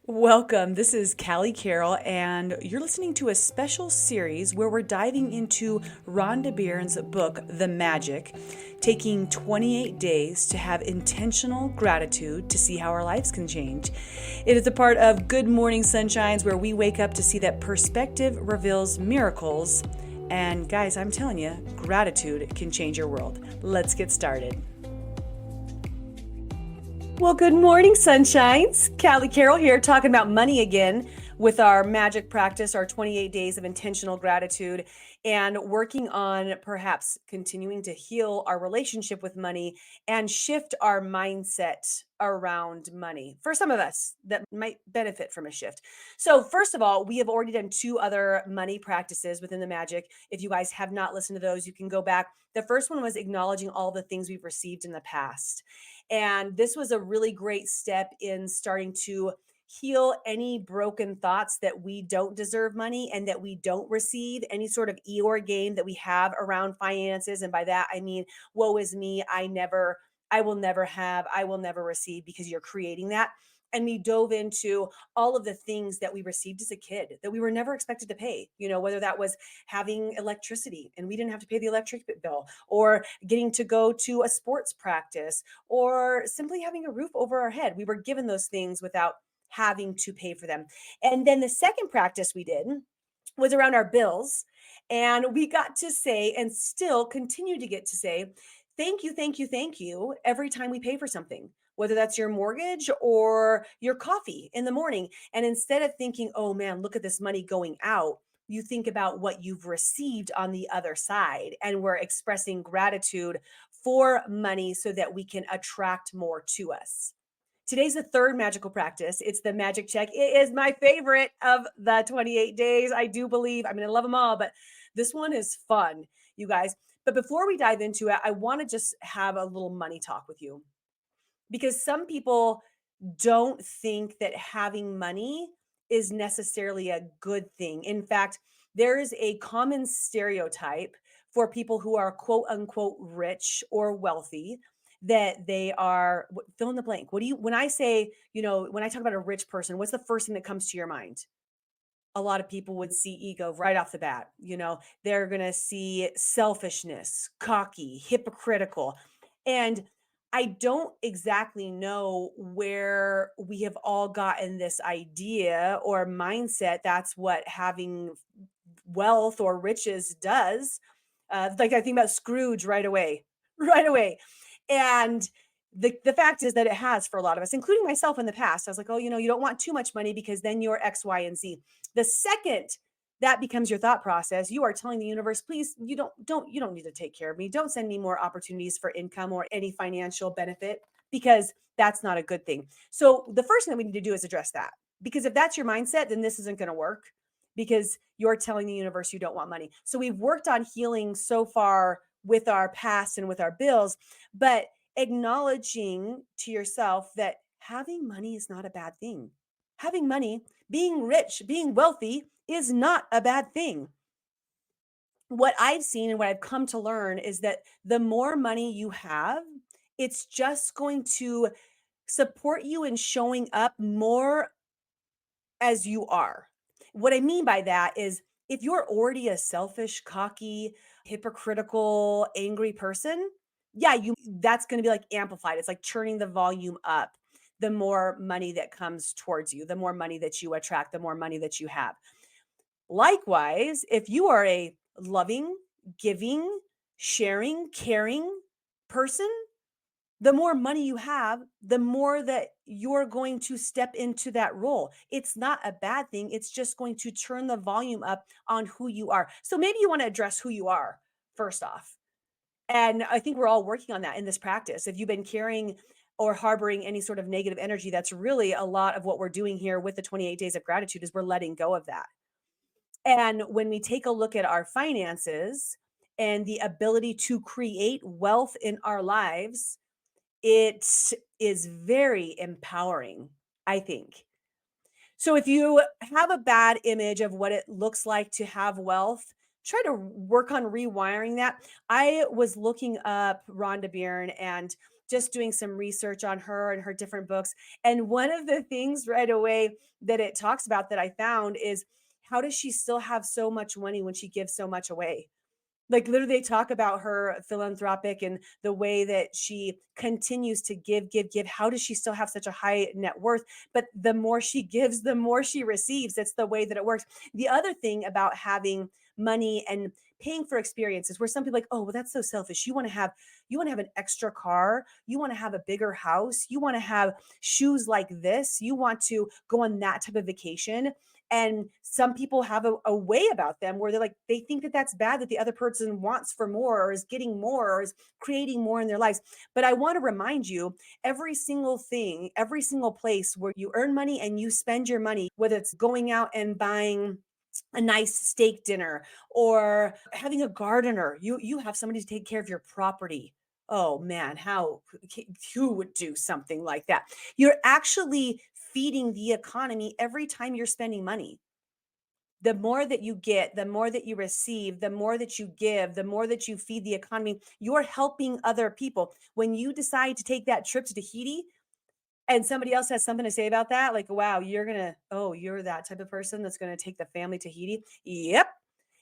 Welcome. This is Callie Carroll, and you're listening to a special series where we're diving into Rhonda Byrne's book, The Magic, taking 28 days to have intentional gratitude to see how our lives can change. It is a part of Good Morning Sunshines where we wake up to see that perspective reveals miracles. And guys, I'm telling you, gratitude can change your world. Let's get started. Well, good morning, sunshines. Callie Carroll here talking about money again with our magic practice, our 28 days of intentional gratitude, and working on perhaps continuing to heal our relationship with money and shift our mindset around money for some of us that might benefit from a shift. So, first of all, we have already done two other money practices within the magic. If you guys have not listened to those, you can go back. The first one was acknowledging all the things we've received in the past. And this was a really great step in starting to heal any broken thoughts that we don't deserve money and that we don't receive any sort of Eeyore game that we have around finances. And by that, I mean, woe is me. I will never have, I will never receive, because you're creating that. And we dove into all of the things that we received as a kid that we were never expected to pay, whether that was having electricity and we didn't have to pay the electric bill, or getting to go to a sports practice, or simply having a roof over our head. We were given those things without having to pay for them. And then the second practice we did was around our bills. And we got to say, and still continue to get to say, thank you, thank you, thank you, every time we pay for something, whether that's your mortgage or your coffee in the morning. And instead of thinking, oh man, look at this money going out, you think about what you've received on the other side. And we're expressing gratitude for money so that we can attract more to us. Today's the third magical practice. It's the magic check. It is my favorite of the 28 days. I do believe, I mean, I love them all, but this one is fun, you guys. But before we dive into it, I want to just have a little money talk with you, because some people don't think that having money is necessarily a good thing. In fact, there is a common stereotype for people who are quote unquote rich or wealthy, that they are fill in the blank. What do you, when I say, when I talk about a rich person, what's the first thing that comes to your mind? A lot of people would see ego right off the bat. They're going to see selfishness, cocky, hypocritical. And I don't exactly know where we have all gotten this idea or mindset. That's what having wealth or riches does. Like I think about Scrooge right away, right away. And the fact is that it has for a lot of us, including myself in the past. I was like, oh, you don't want too much money because then you're X, Y, and Z. The second that becomes your thought process, you are telling the universe, please, you don't need to take care of me. Don't send me more opportunities for income or any financial benefit, because that's not a good thing. So the first thing that we need to do is address that. Because if that's your mindset, then this isn't going to work, because you're telling the universe you don't want money. So we've worked on healing so far with our past and with our bills, but acknowledging to yourself that having money is not a bad thing. Having money, being rich, being wealthy is not a bad thing. What I've seen and what I've come to learn is that the more money you have, it's just going to support you in showing up more as you are. What I mean by that is, if you're already a selfish, cocky, hypocritical, angry person, yeah, that's going to be like amplified. It's like turning the volume up. The more money that comes towards you, the more money that you attract, the more money that you have. Likewise, if you are a loving, giving, sharing, caring person, the more money you have, the more that you're going to step into that role. It's not a bad thing. It's just going to turn the volume up on who you are. So maybe you want to address who you are first off. And I think we're all working on that in this practice. If you've been carrying or harboring any sort of negative energy, that's really a lot of what we're doing here with the 28 days of gratitude, is we're letting go of that. And when we take a look at our finances and the ability to create wealth in our lives, it is very empowering, I think. So if you have a bad image of what it looks like to have wealth, try to work on rewiring that. I was looking up Rhonda Byrne, and just doing some research on her and her different books. And one of the things right away that it talks about that I found is, how does she still have so much money when she gives so much away? Like, literally, they talk about her philanthropic and the way that she continues to give, give, give. How does she still have such a high net worth? But the more she gives, the more she receives. It's the way that it works. The other thing about having money and paying for experiences, where some people are like, oh, well, that's so selfish. You want to have an extra car, you want to have a bigger house, you want to have shoes like this, you want to go on that type of vacation. And some people have a way about them where they're like, they think that that's bad, that the other person wants for more or is getting more or is creating more in their lives. But I want to remind you, every single thing, every single place where you earn money and you spend your money, whether it's going out and buying a nice steak dinner or having a gardener, you have somebody to take care of your property. Oh man, who would do something like that? You're actually feeding the economy every time you're spending money. The more that you get, the more that you receive, the more that you give, the more that you feed the economy, you're helping other people. When you decide to take that trip to Tahiti and somebody else has something to say about that, like, wow, you're that type of person that's going to take the family to Tahiti. Yep,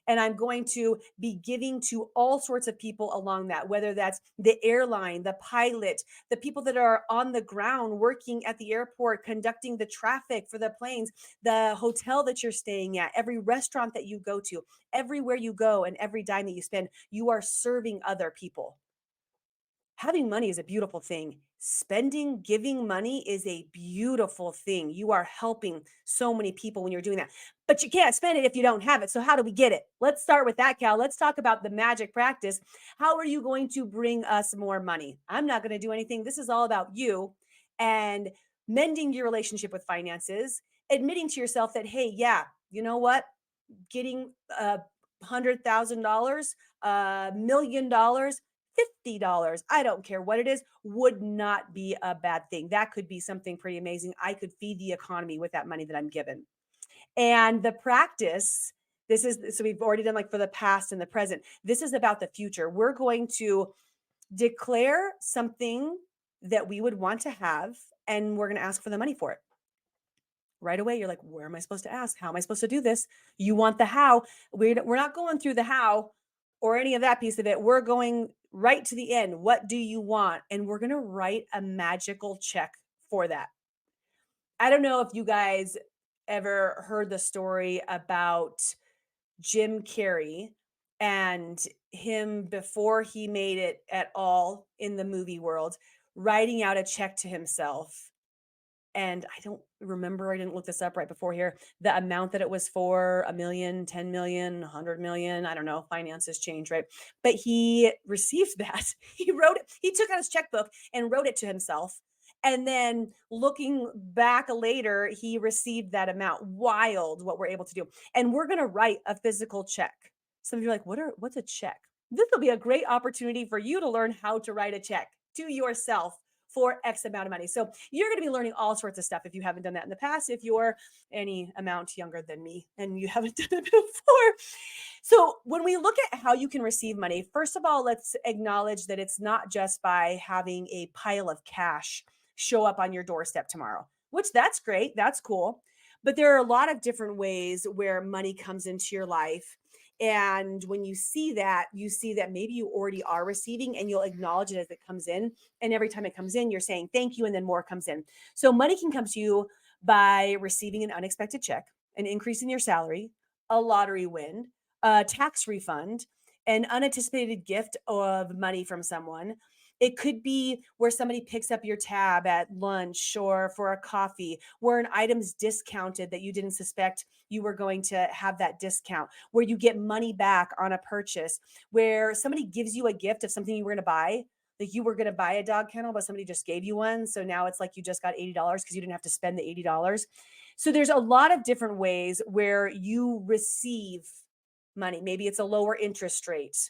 and I'm going to be giving to all sorts of people along that, whether that's the airline, the pilot, the people that are on the ground working at the airport, conducting the traffic for the planes, the hotel that you're staying at, every restaurant that you go to, everywhere you go, and every dime that you spend, you are serving other people. Having money is a beautiful thing. Spending, giving money is a beautiful thing. You are helping so many people when you're doing that. But you can't spend it if you don't have it. So, how do we get it? Let's start with that, Cal. Let's talk about the magic practice. How are you going to bring us more money? I'm not going to do anything. This is all about you and mending your relationship with finances, admitting to yourself that, hey, yeah, you know what? Getting $100,000, $1 million, $50, I don't care what it is, would not be a bad thing. That could be something pretty amazing. I could feed the economy with that money that I'm given. And the practice, this is so we've already done like for the past and the present. This is about the future. We're going to declare something that we would want to have, and we're going to ask for the money for it. Right away, you're like, where am I supposed to ask? How am I supposed to do this? You want the how. We're not going through the how or any of that piece of it. We're going right to the end. What do you want? And we're going to write a magical check for that. I don't know if you guys ever heard the story about Jim Carrey and him before he made it at all in the movie world, writing out a check to himself, and I don't remember, I didn't look this up right before here, the amount that it was for, 1,000,000, 10,000,000, 100,000,000, I don't know, finances change, right? But he received that. He wrote it, he took out his checkbook and wrote it to himself. And then looking back later, he received that amount. Wild what we're able to do. And we're going to write a physical check. Some of you are like, what's a check? This will be a great opportunity for you to learn how to write a check to yourself for X amount of money. So you're going to be learning all sorts of stuff if you haven't done that in the past, if you're any amount younger than me and you haven't done it before. So when we look at how you can receive money, first of all, let's acknowledge that it's not just by having a pile of cash show up on your doorstep tomorrow, which that's great. That's cool. But there are a lot of different ways where money comes into your life. And when you see that maybe you already are receiving and you'll acknowledge it as it comes in. And every time it comes in, you're saying thank you, and then more comes in. So money can come to you by receiving an unexpected check, an increase in your salary, a lottery win, a tax refund, an unanticipated gift of money from someone. It could be where somebody picks up your tab at lunch or for a coffee, where an item's discounted that you didn't suspect you were going to have that discount, where you get money back on a purchase, where somebody gives you a gift of something you were going to buy. Like you were going to buy a dog kennel, but somebody just gave you one. So now it's like you just got $80 because you didn't have to spend the $80. So there's a lot of different ways where you receive money. Maybe it's a lower interest rate.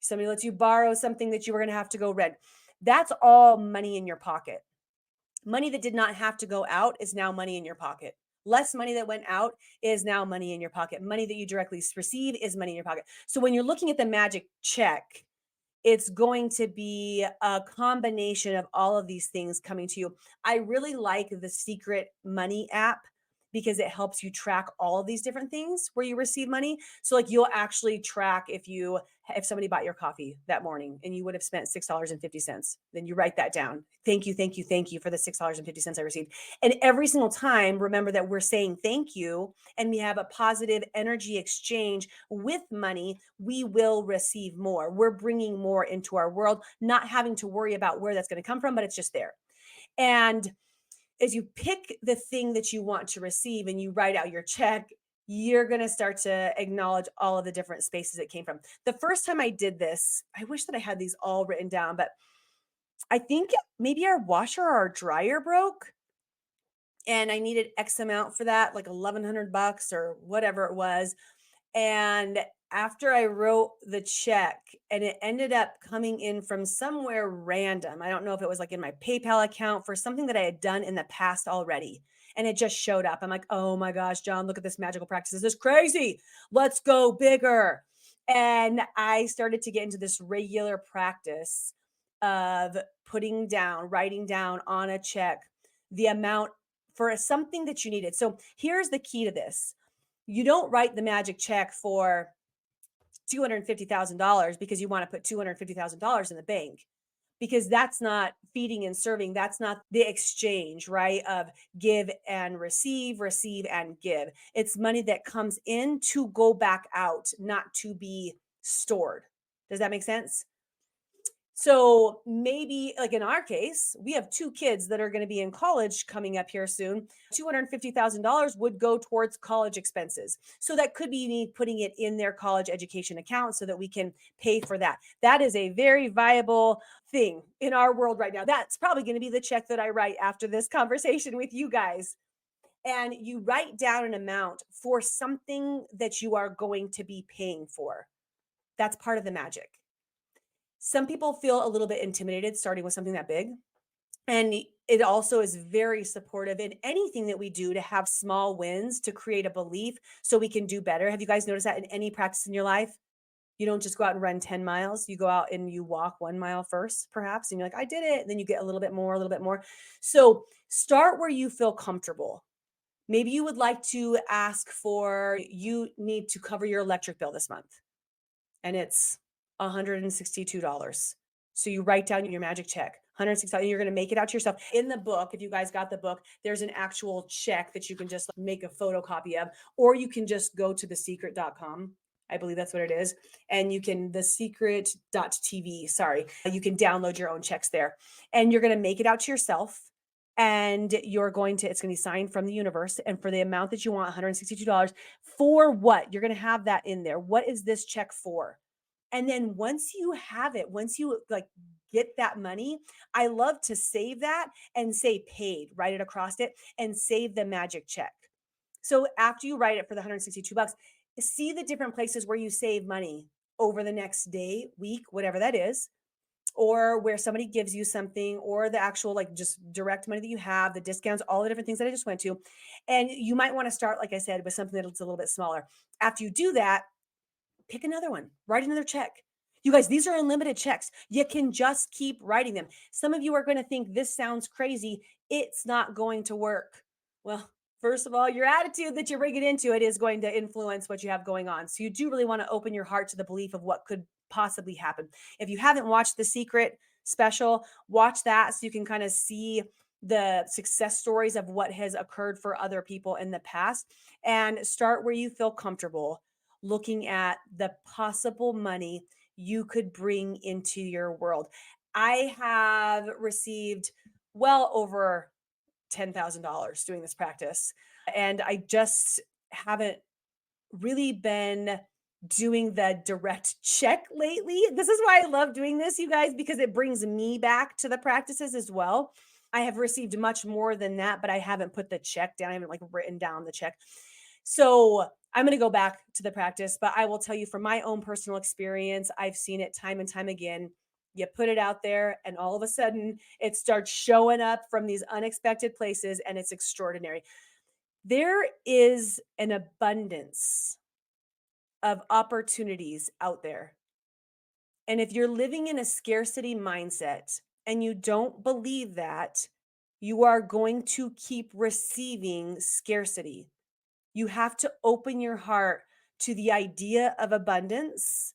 Somebody lets you borrow something that you were going to have to go rent. That's all money in your pocket. Money that did not have to go out is now money in your pocket. Less money that went out is now money in your pocket. Money that you directly receive is money in your pocket. So when you're looking at the magic check, It's going to be a combination of all of these things coming to you. I really like the Secret Money app because it helps you track all of these different things where you receive money. So like you'll actually track if somebody bought your coffee that morning and you would have spent $6.50, then you write that down. Thank you, thank you, thank you for the $6.50 I received. And every single time, remember that we're saying thank you and we have a positive energy exchange with money, we will receive more. We're bringing more into our world, not having to worry about where that's going to come from, but it's just there. And as you pick the thing that you want to receive and you write out your check, you're going to start to acknowledge all of the different spaces it came from. The first time I did this, I wish that I had these all written down, but I think maybe our washer or our dryer broke and I needed X amount for that, like $1,100 or whatever it was. And after I wrote the check and it ended up coming in from somewhere random, I don't know if it was like in my PayPal account for something that I had done in the past already. And it just showed up. I'm like, oh my gosh, John, look at this magical practice. This is crazy. Let's go bigger. And I started to get into this regular practice of writing down on a check the amount for something that you needed. So here's the key to this: you don't write the magic check for $250,000 because you want to put $250,000 in the bank, because that's not feeding and serving. That's not the exchange, right? Of give and receive, receive and give. It's money that comes in to go back out, not to be stored. Does that make sense? So maybe, like in our case, we have two kids that are going to be in college coming up here soon. $250,000 would go towards college expenses. So that could be me putting it in their college education account so that we can pay for that. That is a very viable thing in our world right now. That's probably going to be the check that I write after this conversation with you guys. And you write down an amount for something that you are going to be paying for. That's part of the magic. Some people feel a little bit intimidated starting with something that big. And it also is very supportive in anything that we do to have small wins to create a belief so we can do better. Have you guys noticed that in any practice in your life? You don't just go out and run 10 miles. You go out and you walk 1 mile first, perhaps, and you're like, I did it. And then you get a little bit more, a little bit more. So start where you feel comfortable. Maybe you would like to ask for, you need to cover your electric bill this month and it's $162. So you write down your magic check, 160, and you're going to make it out to yourself. In the book, if you guys got the book, there's an actual check that you can just make a photocopy of, or you can just go to thesecret.com. I believe that's what it is. And you can, thesecret.tv, sorry, you can download your own checks there. And you're going to make it out to yourself. And it's going to be signed from the universe. And for the amount that you want, $162, for what? You're going to have that in there. What is this check for? And then once you have it, once you like get that money, I love to save that and say paid, write it across it and save the magic check. So after you write it for the $162, see the different places where you save money over the next day, week, whatever that is, or where somebody gives you something, or the actual like just direct money that you have, the discounts, all the different things that I just went to. And you might want to start, like I said, with something that's a little bit smaller. After you do that, pick another one, write another check. You guys, these are unlimited checks. You can just keep writing them. Some of you are going to think this sounds crazy. It's not going to work. Well, first of all, your attitude that you're bringing into it is going to influence what you have going on. So you do really want to open your heart to the belief of what could possibly happen. If you haven't watched The Secret special, watch that so you can kind of see the success stories of what has occurred for other people in the past, and start where you feel comfortable looking at the possible money you could bring into your world. I have received well over $10,000 doing this practice, and I just haven't really been doing the direct check lately. This is why I love doing this, you guys, because it brings me back to the practices as well. I have received much more than that, but I haven't put the check down. I haven't like written down the check. So I'm going to go back to the practice, but I will tell you from my own personal experience, I've seen it time and time again. You put it out there, and all of a sudden it starts showing up from these unexpected places, and it's extraordinary. There is an abundance of opportunities out there. And if you're living in a scarcity mindset and you don't believe that, you are going to keep receiving scarcity. You have to open your heart to the idea of abundance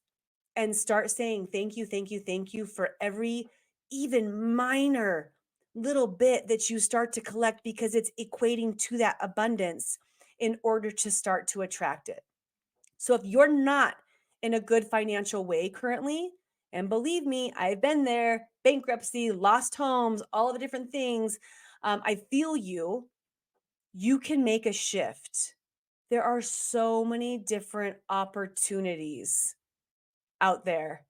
and start saying thank you, thank you, thank you for every even minor little bit that you start to collect because it's equating to that abundance in order to start to attract it. So if you're not in a good financial way currently, and believe me, I've been there, bankruptcy, lost homes, all of the different things. I feel you. You can make a shift. There are so many different opportunities out there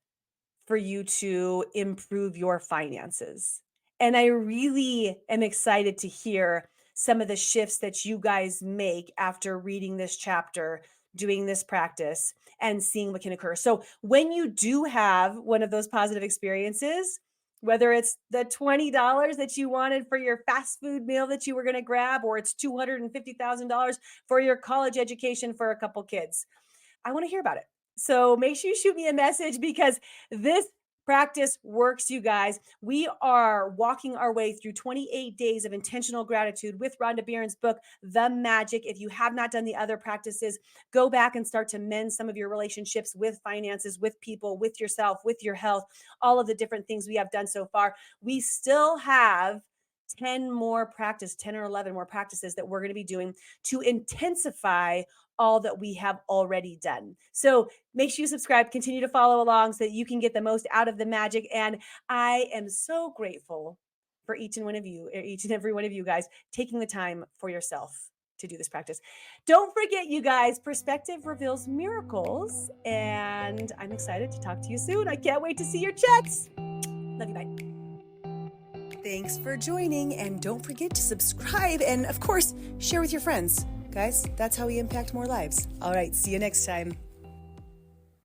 for you to improve your finances. And I really am excited to hear some of the shifts that you guys make after reading this chapter, doing this practice, and seeing what can occur. So, when you do have one of those positive experiences, whether it's the $20 that you wanted for your fast food meal that you were going to grab, or it's $250,000 for your college education for a couple kids, I want to hear about it. So make sure you shoot me a message because this practice works, you guys. We are walking our way through 28 days of intentional gratitude with Rhonda Byrne's book, The Magic. If you have not done the other practices, go back and start to mend some of your relationships with finances, with people, with yourself, with your health, all of the different things we have done so far. We still have 10 more practice, 10 or 11 more practices that we're going to be doing to intensify all that we have already done. So make sure you subscribe, continue to follow along so that you can get the most out of the magic. And I am so grateful for each and every one of you guys taking the time for yourself to do this practice. Don't forget, you guys, perspective reveals miracles. And I'm excited to talk to you soon. I can't wait to see your checks. Love you. Bye. Thanks for joining, and don't forget to subscribe and, of course, share with your friends. Guys, that's how we impact more lives. All right, see you next time.